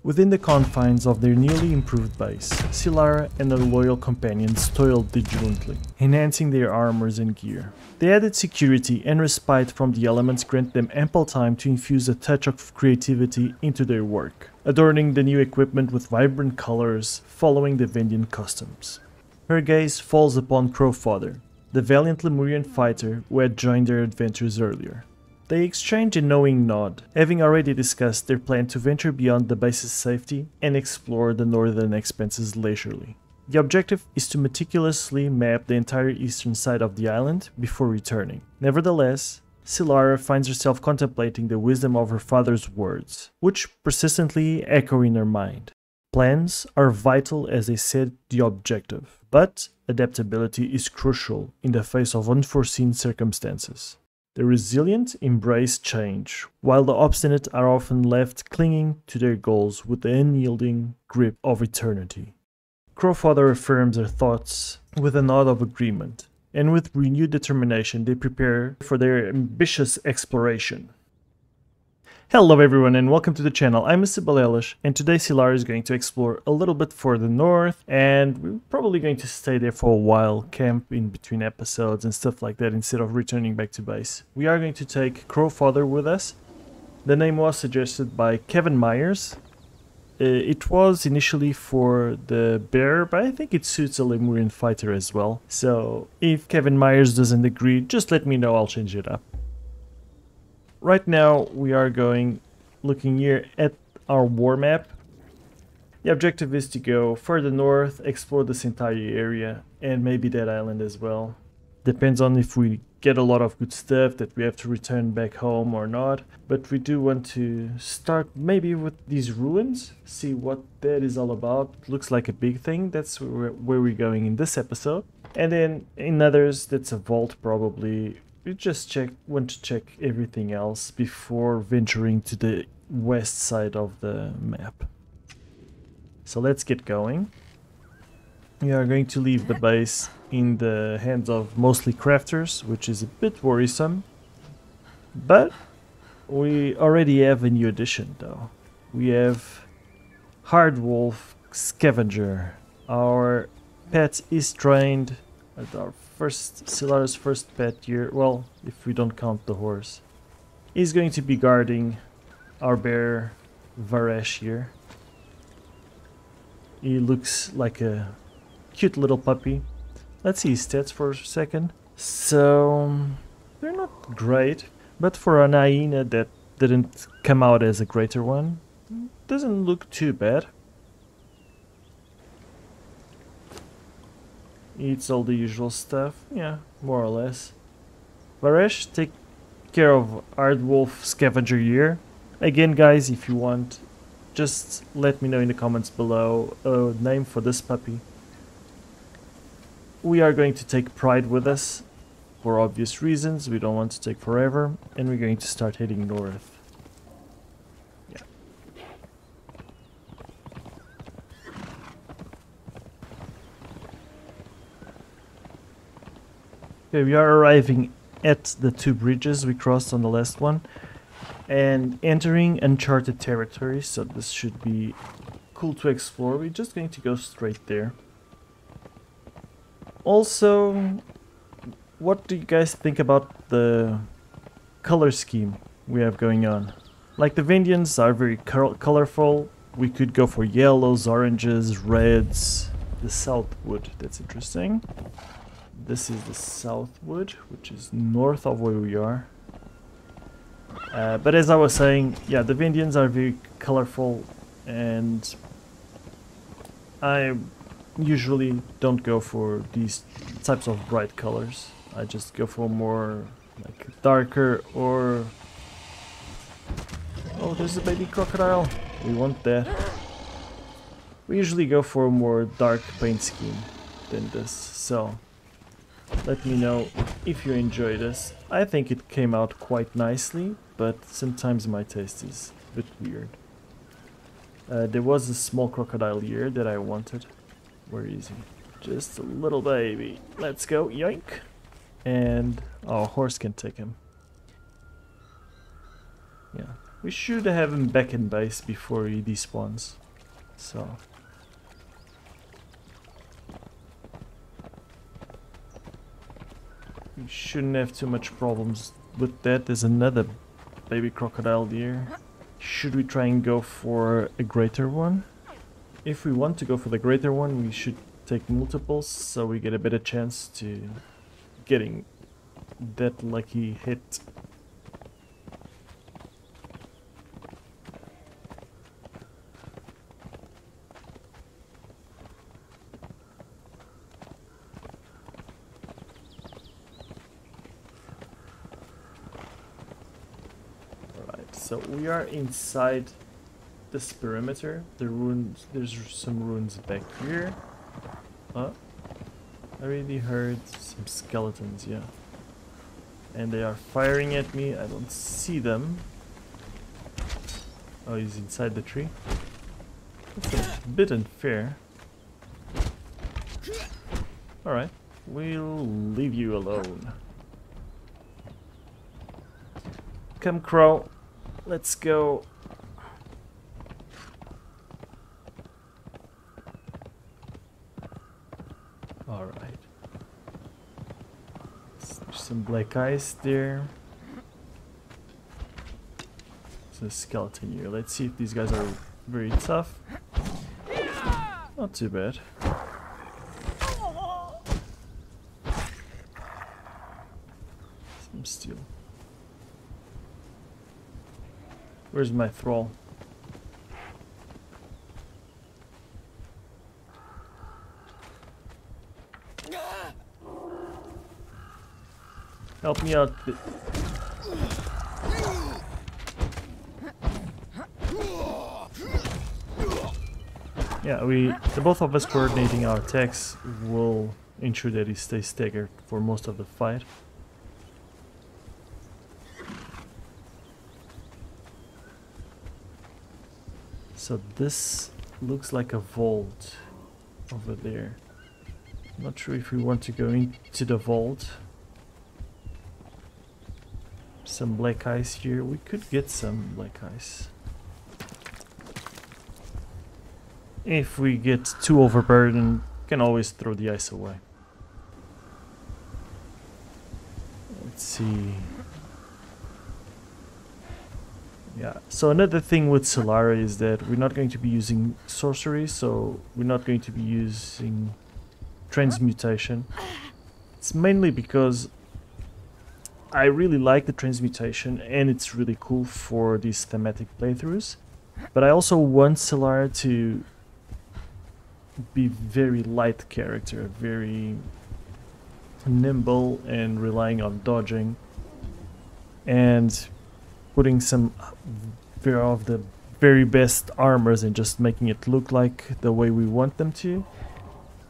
Within the confines of their newly improved base, Sylara and her loyal companions toiled diligently, enhancing their armors and gear. The added security and respite from the elements grant them ample time to infuse a touch of creativity into their work, adorning the new equipment with vibrant colors following the Vendian customs. Her gaze falls upon Crow Fodder, the valiant Lemurian fighter who had joined their adventures earlier. They exchange a knowing nod, having already discussed their plan to venture beyond the base's safety and explore the northern expanses leisurely. The objective is to meticulously map the entire eastern side of the island before returning. Nevertheless, Sylara finds herself contemplating the wisdom of her father's words, which persistently echo in her mind. Plans are vital as they set the objective, but adaptability is crucial in the face of unforeseen circumstances. The resilient embrace change, while the obstinate are often left clinging to their goals with the unyielding grip of eternity. Crow Fodder affirms her thoughts with a nod of agreement, and with renewed determination they prepare for their ambitious exploration. Hello everyone and welcome to the channel. I'm Mr. Balelish, and today Sylara is going to explore a little bit further north, and we're probably going to stay there for a while, camp in between episodes and stuff like that instead of returning back to base. We are going to take Crow Fodder with us. The name was suggested by Kevin Myers. It was initially for the bear, but I think it suits a Lemurian fighter as well. So if Kevin Myers doesn't agree, just let me know, I'll change it up. Right now we are looking here at our war map. The objective is to go further north, explore this entire area, and maybe that island as well. Depends on if we get a lot of good stuff that we have to return back home or not. But we do want to start maybe with these ruins, see what that is all about. Looks like a big thing. That's where we're going in this episode. And then in others, that's a vault probably. We just want to check everything else before venturing to the west side of the map. So let's get going. We are going to leave the base in the hands of mostly crafters, which is a bit worrisome. But we already have a new addition though. We have Hard Wolf Scavenger. Our pet is trained at our Sylara's first pet here, well, if we don't count the horse. He's going to be guarding our bear Varesh here. He looks like a cute little puppy. Let's see his stats for a second. So, they're not great, but for an hyena that didn't come out as a greater one, doesn't look too bad. Eats all the usual stuff, yeah, more or less. Varesh, take care of Hard Wolf Scavenger here. Again guys, if you want, just let me know in the comments below a name for this puppy. We are going to take Pride with us, for obvious reasons. We don't want to take forever, and we're going to start heading north. Yeah. Okay, we are arriving at the two bridges we crossed on the last one and entering uncharted territory, so this should be cool to explore. We're just going to go straight there. Also, what do you guys think about the color scheme we have going on? Like, the Vendians are very colorful. We could go for yellows, oranges, reds. The Southwood, that's interesting. This is the Southwood, which is north of where we are. But as I was saying, yeah, the Vendians are very colorful, and I usually don't go for these types of bright colors. I just go for more like darker or... Oh, there's a baby crocodile. We want that. We usually go for a more dark paint scheme than this, so let me know if you enjoy this. I think it came out quite nicely, but sometimes my taste is a bit weird. There was a small crocodile here that I wanted. Where is he? Just a little baby. Let's go, yoink! And our horse can take him. Yeah, We should have him back in base before he despawns. So... we shouldn't have too much problems with that. There's another baby crocodile there. Should we try and go for a greater one? If we want to go for the greater one, we should take multiples so we get a better chance to getting that lucky hit. So we are inside this perimeter. The ruins, there's some ruins back here. I already heard some skeletons, yeah. And they are firing at me. I don't see them. Oh, he's inside the tree. That's a bit unfair. Alright, we'll leave you alone. Come, Crow. Let's go. All right. There's some black ice there. There's a skeleton here. Let's see if these guys are very tough. Not too bad. Some steel. Where's my thrall? Help me out. Yeah, the both of us coordinating our attacks will ensure that he stays staggered for most of the fight. So this looks like a vault over there. I'm not sure if we want to go into the vault. Some black ice here. We could get some black ice. If we get too overburdened, can always throw the ice away. Let's see. Yeah, so another thing with Sylara is that we're not going to be using sorcery, so we're not going to be using transmutation. It's mainly because I really like the transmutation and it's really cool for these thematic playthroughs, but I also want Sylara to be very light character, very nimble and relying on dodging and putting some of the very best armors and just making it look like the way we want them to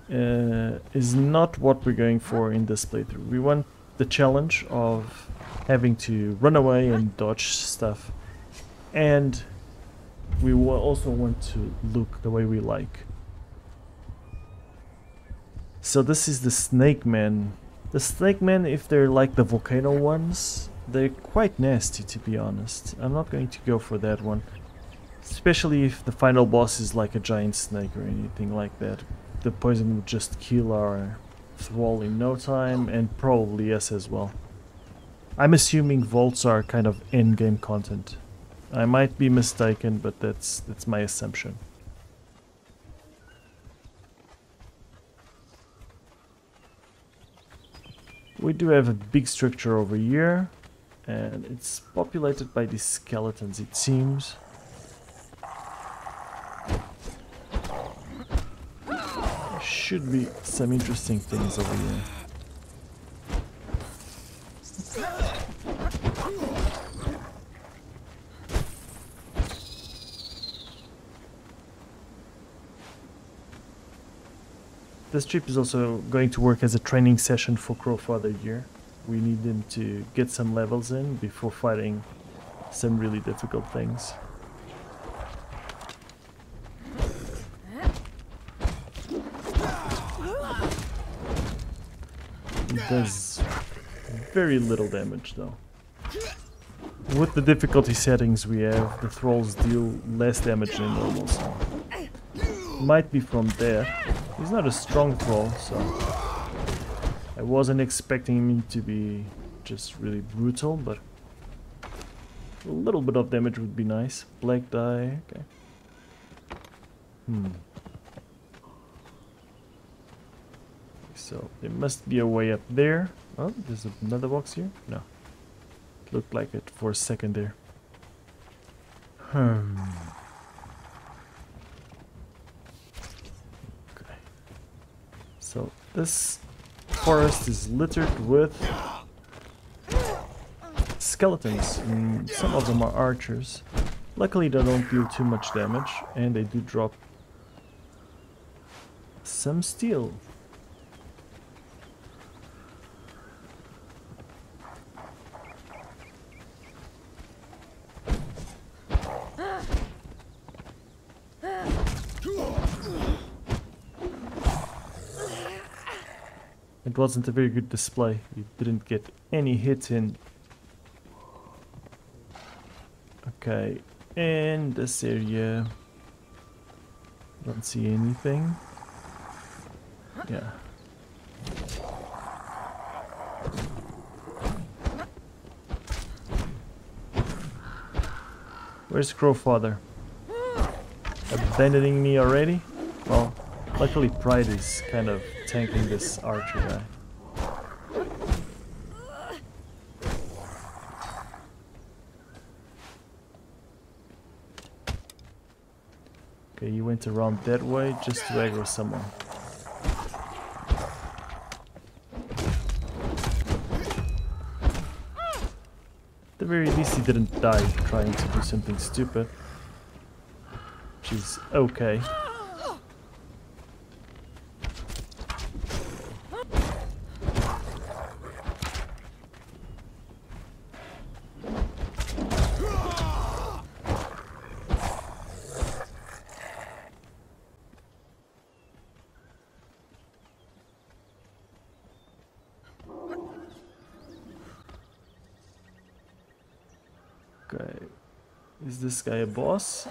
is not what we're going for in this playthrough. We want the challenge of having to run away and dodge stuff, and we will also want to look the way we like. So this is the snake men. The snake men, if they're like the volcano ones, they're quite nasty, to be honest. I'm not going to go for that one. Especially if the final boss is like a giant snake or anything like that. The poison would just kill our thrall in no time, and probably us as well. I'm assuming vaults are kind of in-game content. I might be mistaken, but that's my assumption. We do have a big structure over here, and it's populated by these skeletons, it seems. There should be some interesting things over here. This trip is also going to work as a training session for Crow Fodder here. We need him to get some levels in before fighting some really difficult things. It does very little damage though. With the difficulty settings we have, the thralls deal less damage than normal, so might be from that. He's not a strong thrall, so I wasn't expecting him to be just really brutal, but a little bit of damage would be nice. Black die, okay. So there must be a way up there. Oh, there's another box here? No. It looked like it for a second there. Okay. So this forest is littered with skeletons. Some of them are archers. Luckily they don't deal too much damage, and they do drop some steel. It wasn't a very good display. You didn't get any hits in. Okay, in this area, don't see anything. Yeah. Where's Crow Fodder? Abandoning me already? Well, luckily Pride is kind of tanking this archer guy. Okay, you went around that way just to aggro someone. At the very least he didn't die trying to do something stupid. Which is okay. Okay, is this guy a boss?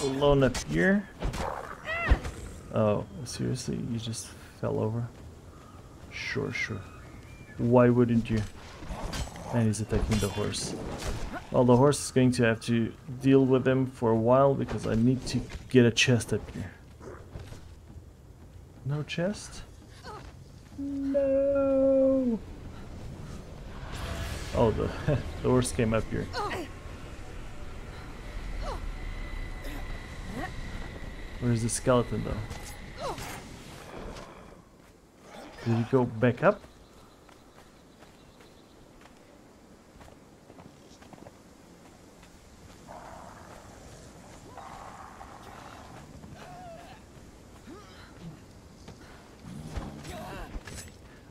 Alone up here? Oh, seriously? You just fell over? Sure. Why wouldn't you? And he's attacking the horse. Well, the horse is going to have to deal with him for a while because I need to get a chest up here. No chest? No! Oh, the horse came up here. Where's the skeleton though? Did he go back up?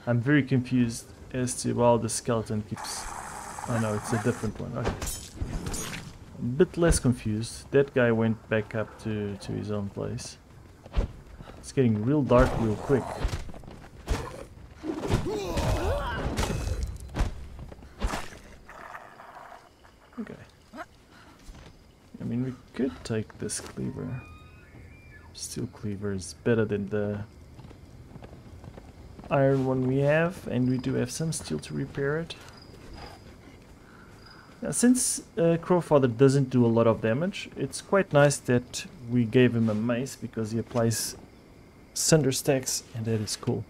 I'm very confused as to why the skeleton keeps... Oh no, it's a different one. Okay. A bit less confused. That guy went back up to his own place. It's getting real dark real quick. Okay. I mean, we could take this cleaver. Steel cleaver is better than the iron one we have, and we do have some steel to repair it. Now, since Crow Fodder doesn't do a lot of damage, it's quite nice that we gave him a mace because he applies Sunder Stacks, and that is cool.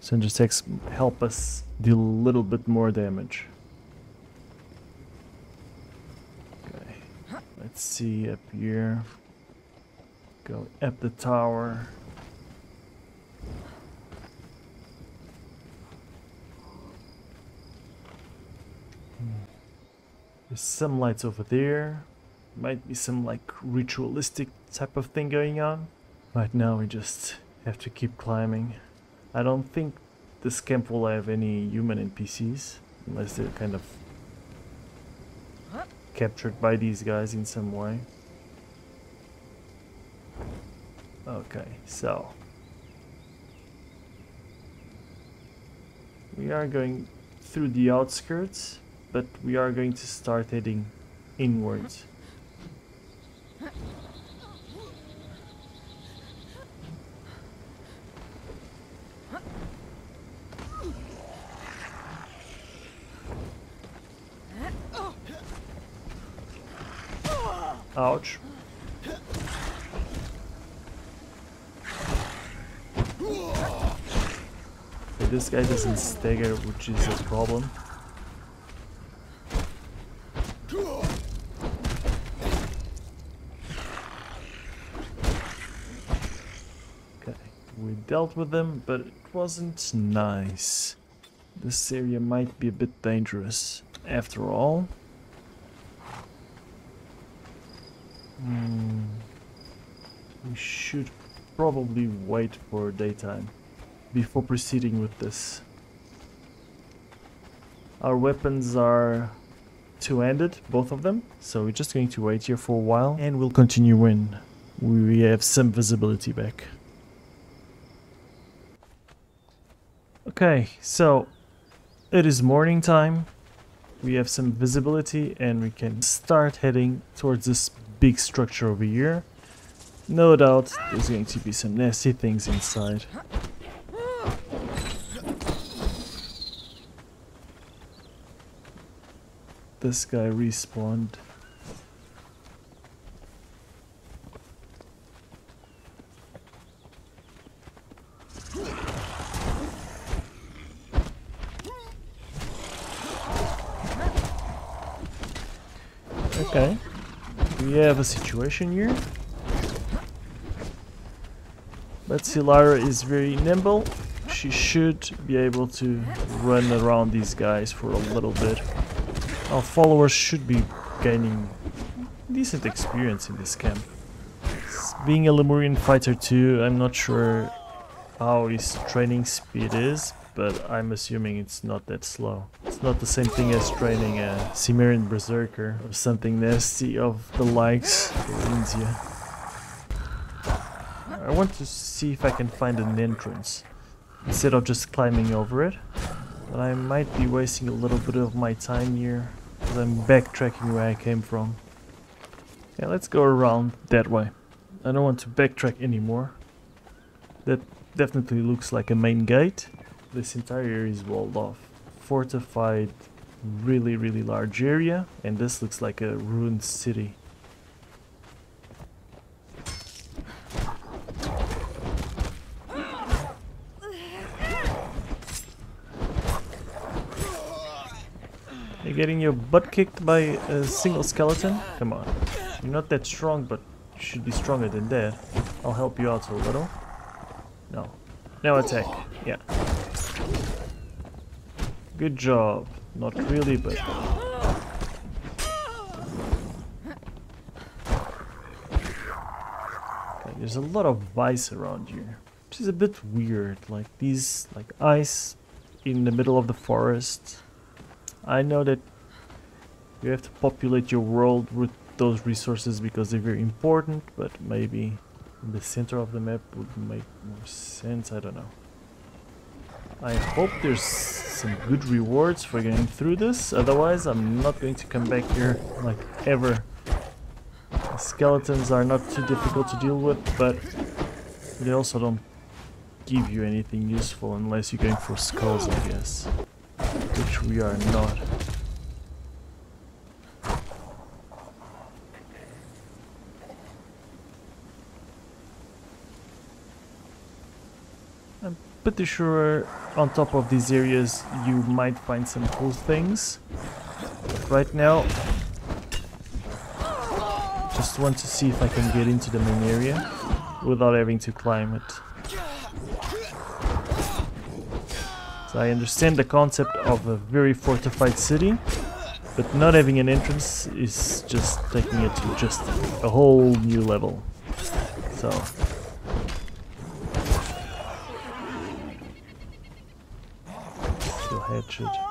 Sunder Stacks help us deal a little bit more damage. Okay, let's see up here. Go up the tower. There's some lights over there. Might be some like ritualistic type of thing going on. Right now we just have to keep climbing. I don't think this camp will have any human NPCs unless they're kind of captured by these guys in some way. Okay, so we are going through the outskirts. but we are going to start heading inwards. Ouch. Okay, this guy doesn't stagger, which is a problem. Okay, we dealt with them, but it wasn't nice. This area might be a bit dangerous after all. We should probably wait for daytime before proceeding with this. Our weapons are two-handed, both of them, so we're just going to wait here for a while and we'll continue when we have some visibility back. Okay, so it is morning time. We have some visibility and we can start heading towards this big structure over here. No doubt there's going to be some nasty things inside. This guy respawned. Okay, we have a situation here. But Sylara is very nimble. She should be able to run around these guys for a little bit. Our followers should be gaining decent experience in this camp. Being a Lemurian fighter too, I'm not sure how his training speed is, but I'm assuming it's not that slow. It's not the same thing as training a Cimmerian berserker or something nasty of the likes of India. I want to see if I can find an entrance instead of just climbing over it, but I might be wasting a little bit of my time here because I'm backtracking where I came from. Yeah, let's go around that way. I don't want to backtrack anymore. That definitely looks like a main gate. This entire area is walled off. Fortified, really large area, and this looks like a ruined city. You're getting your butt kicked by a single skeleton? Come on. You're not that strong, but you should be stronger than that. I'll help you out a little. No. Now attack. Yeah. Good job. Not really, but... Okay, there's a lot of ice around here. Which is a bit weird. Like these, like ice in the middle of the forest. I know that you have to populate your world with those resources because they're very important, but maybe in the center of the map would make more sense. I don't know. I hope there's some good rewards for getting through this, otherwise I'm not going to come back here like ever. The skeletons are not too difficult to deal with, but they also don't give you anything useful unless you're going for skulls, I guess. Which we are not. I'm pretty sure on top of these areas you might find some cool things. But right now, just want to see if I can get into the main area without having to climb it. I understand the concept of a very fortified city, but not having an entrance is just taking it to just a whole new level. So still headshot.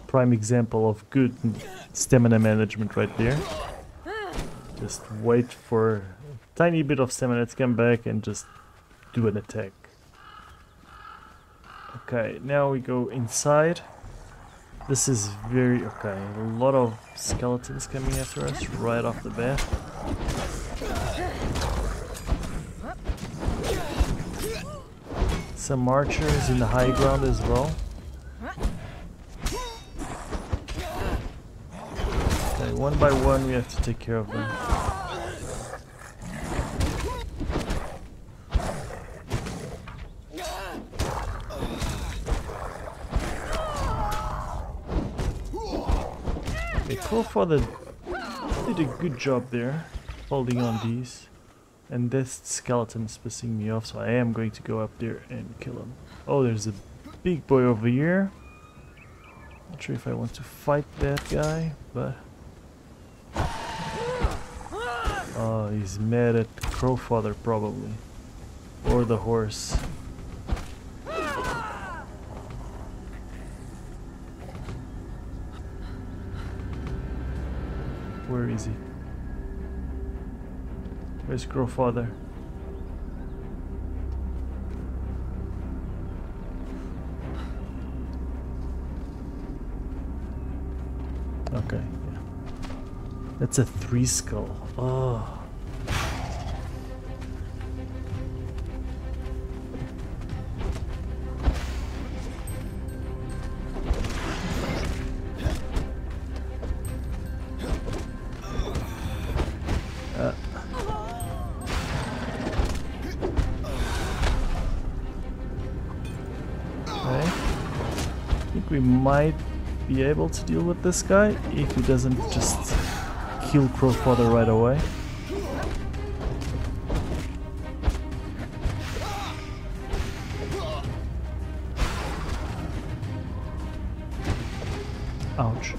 Prime example of good stamina management right there. Just wait for a tiny bit of stamina to come back and just do an attack. Okay, now we go inside. This is very... okay, a lot of skeletons coming after us right off the bat. Some archers in the high ground as well. Okay, one by one we have to take care of them. Okay, Crow Fodder did a good job there, holding on these. And this skeleton is pissing me off, so I am going to go up there and kill him. Oh, there's a big boy over here. Not sure if I want to fight that guy, but... oh, he's mad at Crow Fodder probably. Or the horse. Where is he? Where's Crow Fodder? Okay, yeah. That's a 3 skull. Oh. We might be able to deal with this guy if he doesn't just kill Crow Fodder right away. Ouch.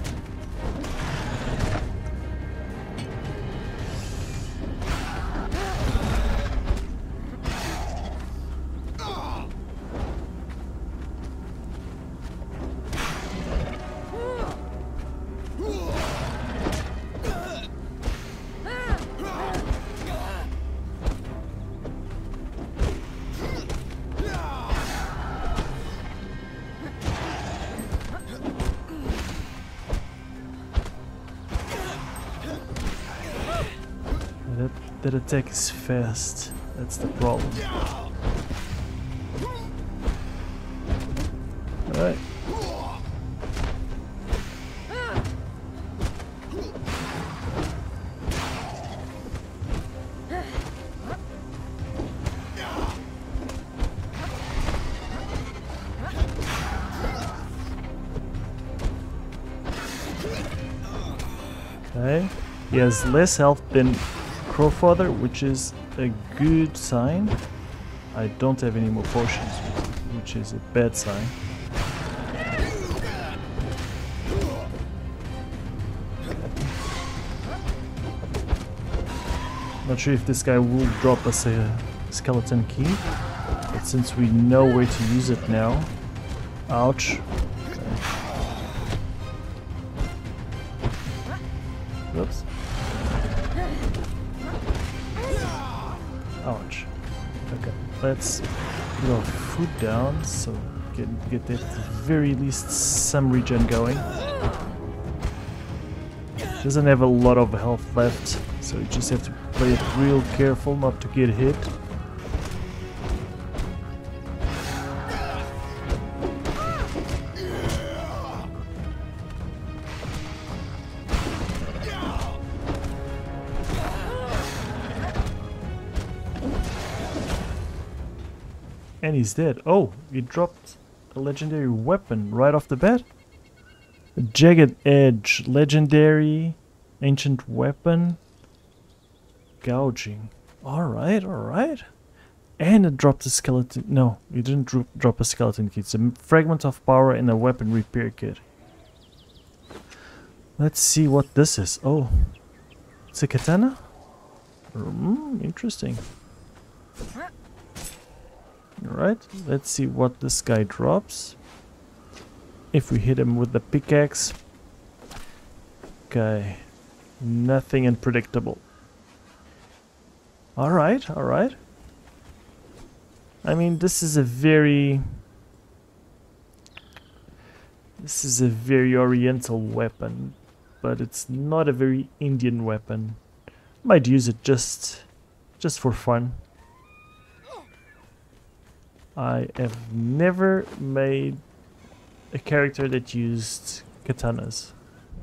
That attack is fast. That's the problem. Alright. Okay. He has less health than Crow Fodder, which is a good sign. I don't have any more potions, which is a bad sign. Not sure if this guy will drop us a skeleton key, but since we know where to use it now... ouch. Okay. Whoops. Ouch. Okay, let's put our food down so get at the very least some regen going. Doesn't have a lot of health left, so you just have to play it real careful not to get hit. And he's dead. Oh, he dropped a legendary weapon right off the bat. A jagged edge, legendary, ancient weapon, gouging. Alright, alright. And it dropped a skeleton. No, it didn't drop a skeleton kit. It's a fragment of power and a weapon repair kit. Let's see what this is. Oh, it's a katana? Interesting. Alright, let's see what this guy drops. If we hit him with the pickaxe. Okay. Nothing unpredictable. Alright, alright. I mean, this is a very oriental weapon, but it's not a very Indian weapon. Might use it just for fun. I have never made a character that used katanas.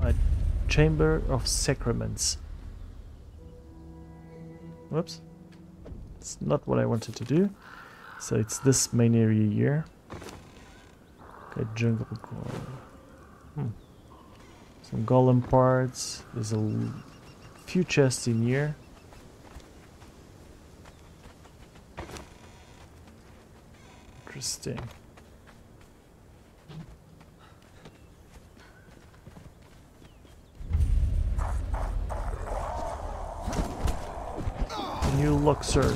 A chamber of sacraments. Whoops. It's not what I wanted to do. So it's this main area here. Okay, jungle golem. Some golem parts. There's a few chests in here. Interesting. New Luxor.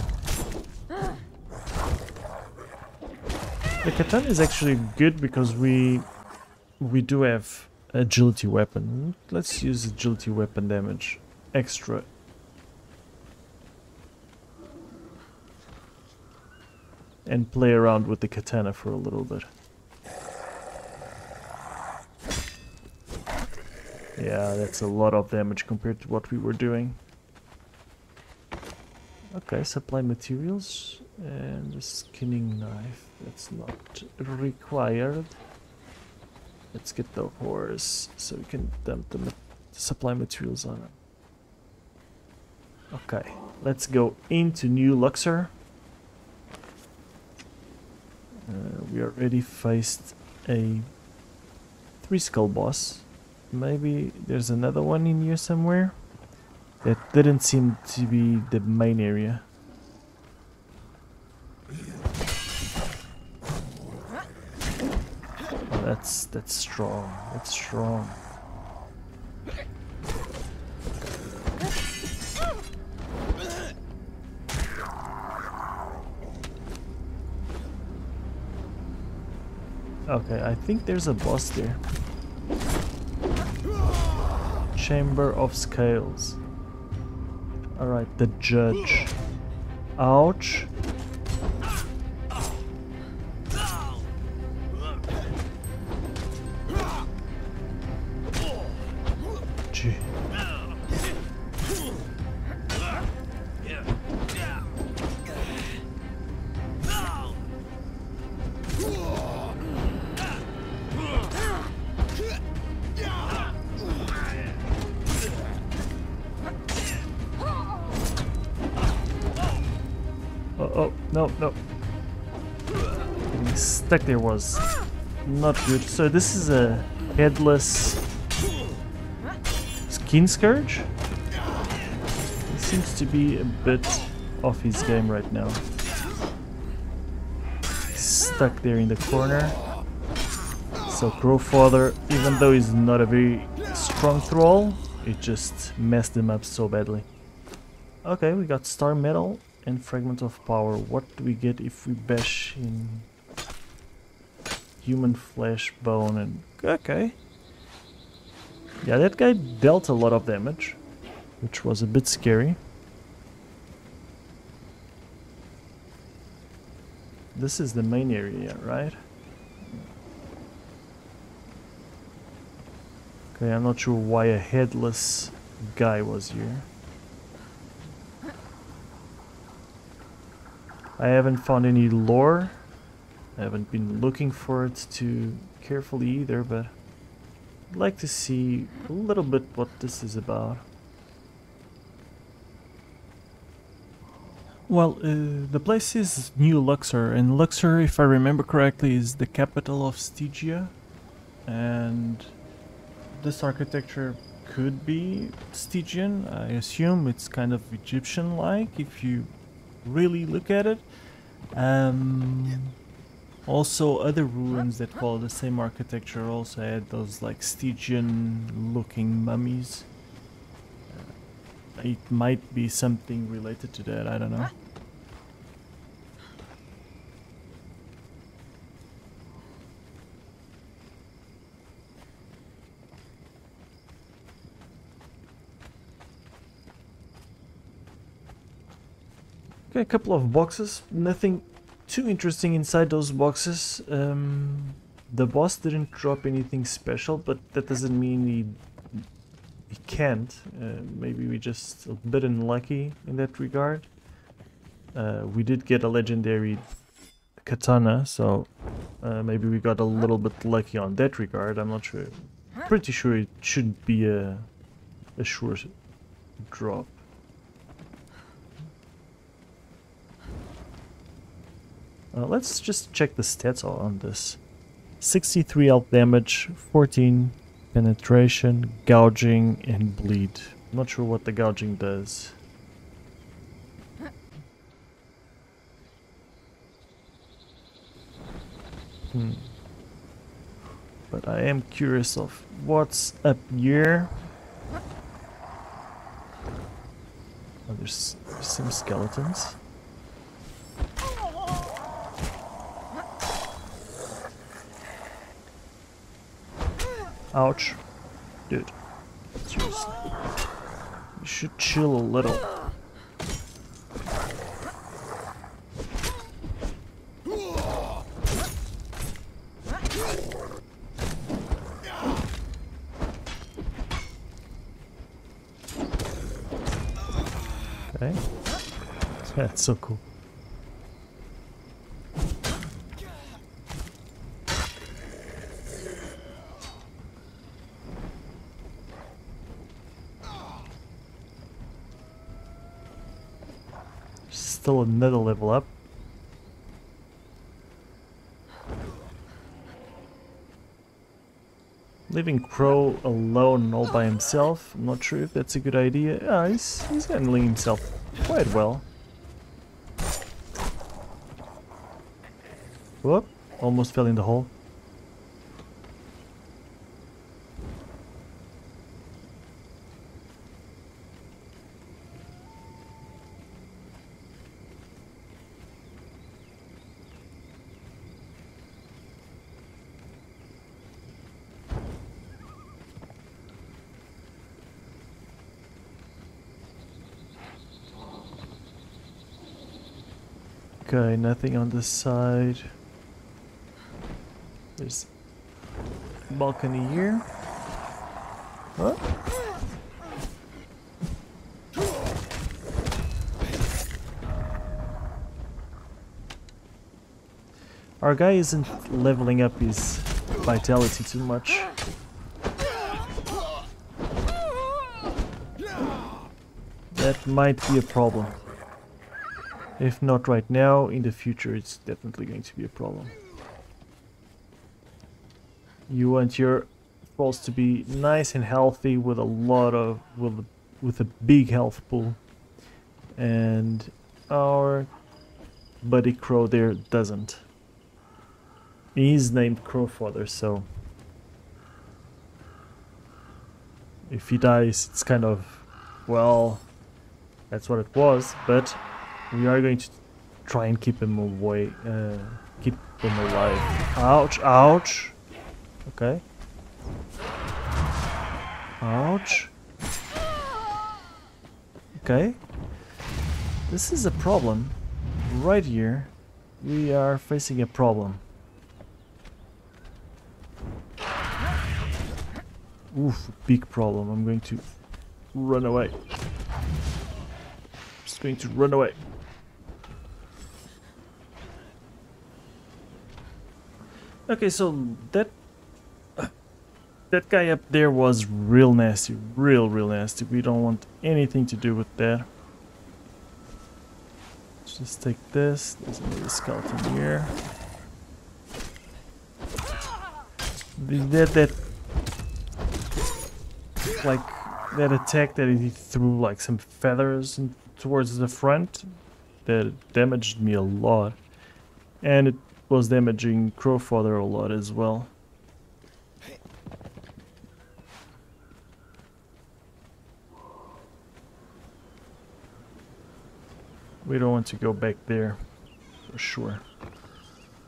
The katana is actually good because we do have agility weapon. Let's use agility weapon damage. Extra. And play around with the katana for a little bit. Yeah, that's a lot of damage compared to what we were doing. Okay, supply materials and the skinning knife. That's not required. Let's get the horse so we can dump the supply materials on it. Okay, let's go into New Luxor. We already faced a 3-skull boss. Maybe there's another one in here somewhere. That didn't seem to be the main area. Oh, that's strong. That's strong. Okay, I think there's a boss there. Chamber of Scales. Alright, the judge. Ouch. Gee. Oh, no, no. Getting stuck there was not good. So this is a headless skin scourge. He seems to be a bit off his game right now. Stuck there in the corner. So Crow Fodder, even though he's not a very strong thrall, it just messed him up so badly. Okay, we got star metal and fragment of power. What do we get if we bash in human flesh, bone, and okay. Yeah, that guy dealt a lot of damage, which was a bit scary. This is the main area, right? Okay, I'm not sure why a headless guy was here. I haven't found any lore. I haven't been looking for it too carefully either, but I'd like to see a little bit what this is about. Well, the place is New Luxor, and Luxor, if I remember correctly, is the capital of Stygia, and this architecture could be Stygian. I assume it's kind of Egyptian-like if you really look at it. Also other ruins that follow the same architecture also had those like Stygian looking mummies. It might be something related to that, I don't know. Okay, a couple of boxes. Nothing too interesting inside those boxes. The boss didn't drop anything special, but that doesn't mean he can't. Maybe we just a bit unlucky in that regard. We did get a legendary katana, so maybe we got a little bit lucky on that regard. I'm not sure. Pretty sure it should be a sure drop. Let's just check the stats on this. 63 health damage, 14 penetration, gouging, and bleed. I'm not sure what the gouging does. But I am curious of what's up here. Oh, there's some skeletons. Ouch. Dude. Seriously. You should chill a little. Okay. That's so cool. Still another level up. Leaving Crow alone all by himself, I'm not sure if that's a good idea. Ah, he's handling himself quite well. Whoop, almost fell in the hole. Okay, nothing on this side. There's a balcony here. What? Our guy isn't leveling up his vitality too much. That might be a problem. If not right now, in the future it's definitely going to be a problem. You want your trolls to be nice and healthy with a lot of with a big health pool, and our buddy Crow there doesn't. He's named Crow Fodder, so if he dies, it's kind of, well, that's what it was, but we are going to try and keep him away, keep him alive. Ouch, ouch. Okay. Ouch. Okay. This is a problem. Right here, we are facing a problem. Oof, big problem. I'm going to run away. Just going to run away. Okay, so that guy up there was real nasty, real nasty. We don't want anything to do with that. Let's just take this. There's another skeleton here. That like that attack that he threw like some feathers towards the front, that damaged me a lot, and it was damaging Crow Fodder a lot as well. We don't want to go back there for sure.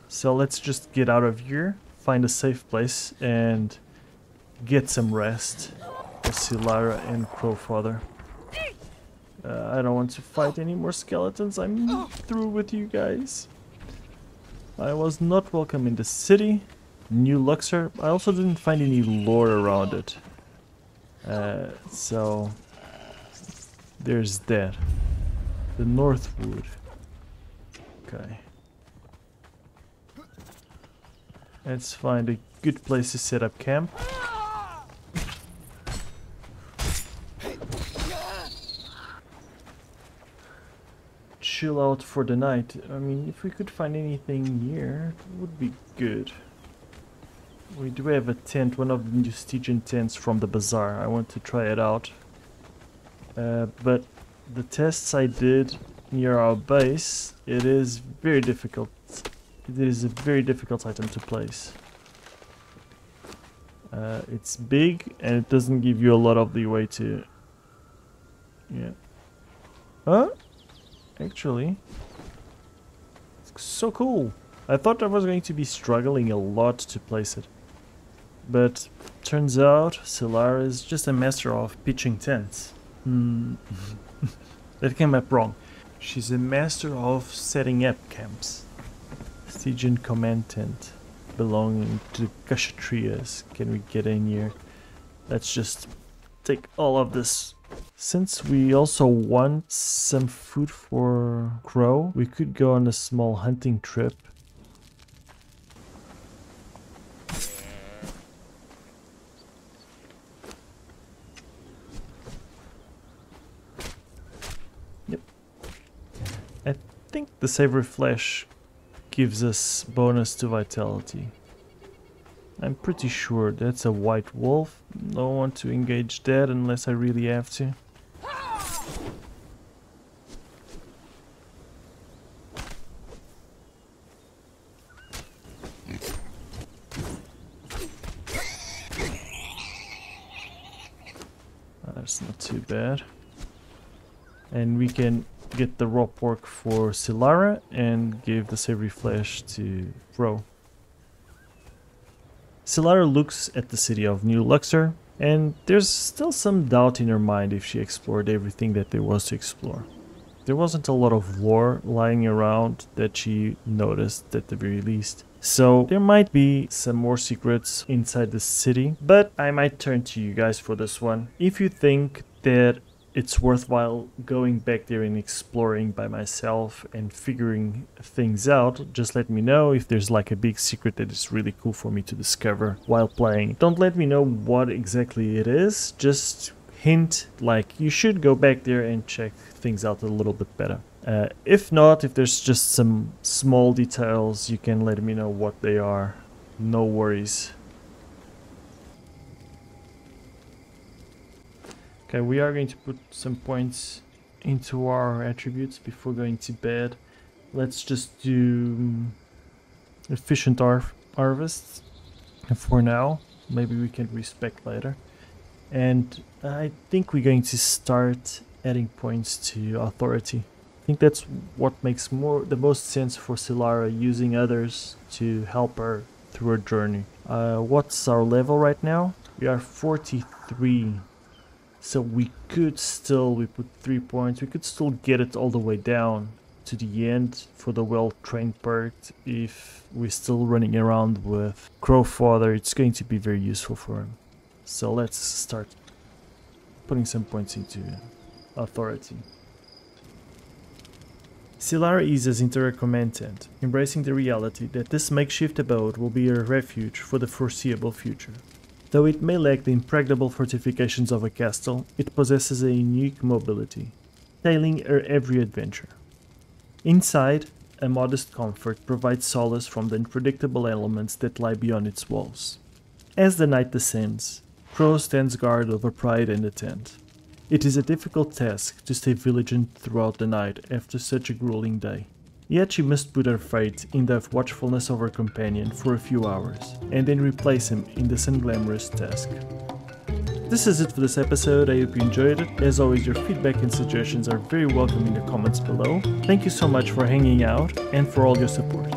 So let's just get out of here, find a safe place, and get some rest for Sylara and Crow Fodder. I don't want to fight any more skeletons. I'm through with you guys. I was not welcome in the city. New Luxor. I also didn't find any lore around it. So there's that. The Northwood. Okay. Let's find a good place to set up camp. Chill out for the night. I mean, if we could find anything near, it would be good. We do have a tent, one of the new Stygian tents from the bazaar. I want to try it out. But the tests I did near our base, it is very difficult. It is a very difficult item to place. It's big and it doesn't give you a lot of the way to... Yeah. Huh? Actually, it's so cool. I thought I was going to be struggling a lot to place it. But turns out Sylara is just a master of pitching tents. That came up wrong. She's a master of setting up camps. Stygian command tent belonging to the Kshatriyas. Can we get in here? Let's just take all of this. Since we also want some food for Crow, we could go on a small hunting trip. Yep. I think the savory flesh gives us bonus to vitality. I'm pretty sure that's a white wolf. Don't want to engage that unless I really have to. That's not too bad. And we can get the raw pork for Sylara and give the savory flesh to Crow. Sylara looks at the city of New Luxor, and there's still some doubt in her mind if she explored everything that there was to explore. There wasn't a lot of lore lying around that she noticed at the very least. So there might be some more secrets inside the city, but I might turn to you guys for this one. If you think that it's worthwhile going back there and exploring by myself and figuring things out, just let me know if there's like a big secret that is really cool for me to discover while playing. Don't let me know what exactly it is, just hint like you should go back there and check things out a little bit better. If not, if there's just some small details, you can let me know what they are. No worries. Okay, we are going to put some points into our attributes before going to bed. Let's just do efficient harvest for now. Maybe we can respec later. And I think we're going to start adding points to authority. I think that's what makes the most sense for Sylara, using others to help her through her journey. What's our level right now? We are 43. So we could still, we put 3 points, we could still get it all the way down to the end for the well-trained part. If we're still running around with Crow Fodder, it's going to be very useful for him. So let's start putting some points into authority. Sylara eases into her command tent, embracing the reality that this makeshift abode will be her refuge for the foreseeable future. Though it may lack the impregnable fortifications of a castle, it possesses a unique mobility, tailing her every adventure. Inside, a modest comfort provides solace from the unpredictable elements that lie beyond its walls. As the night descends, Crow stands guard over Pride and the tent. It is a difficult task to stay vigilant throughout the night after such a grueling day. Yet she must put her faith in the watchfulness of her companion for a few hours, and then replace him in this unglamorous task. This is it for this episode. I hope you enjoyed it. As always, your feedback and suggestions are very welcome in the comments below. Thank you so much for hanging out and for all your support.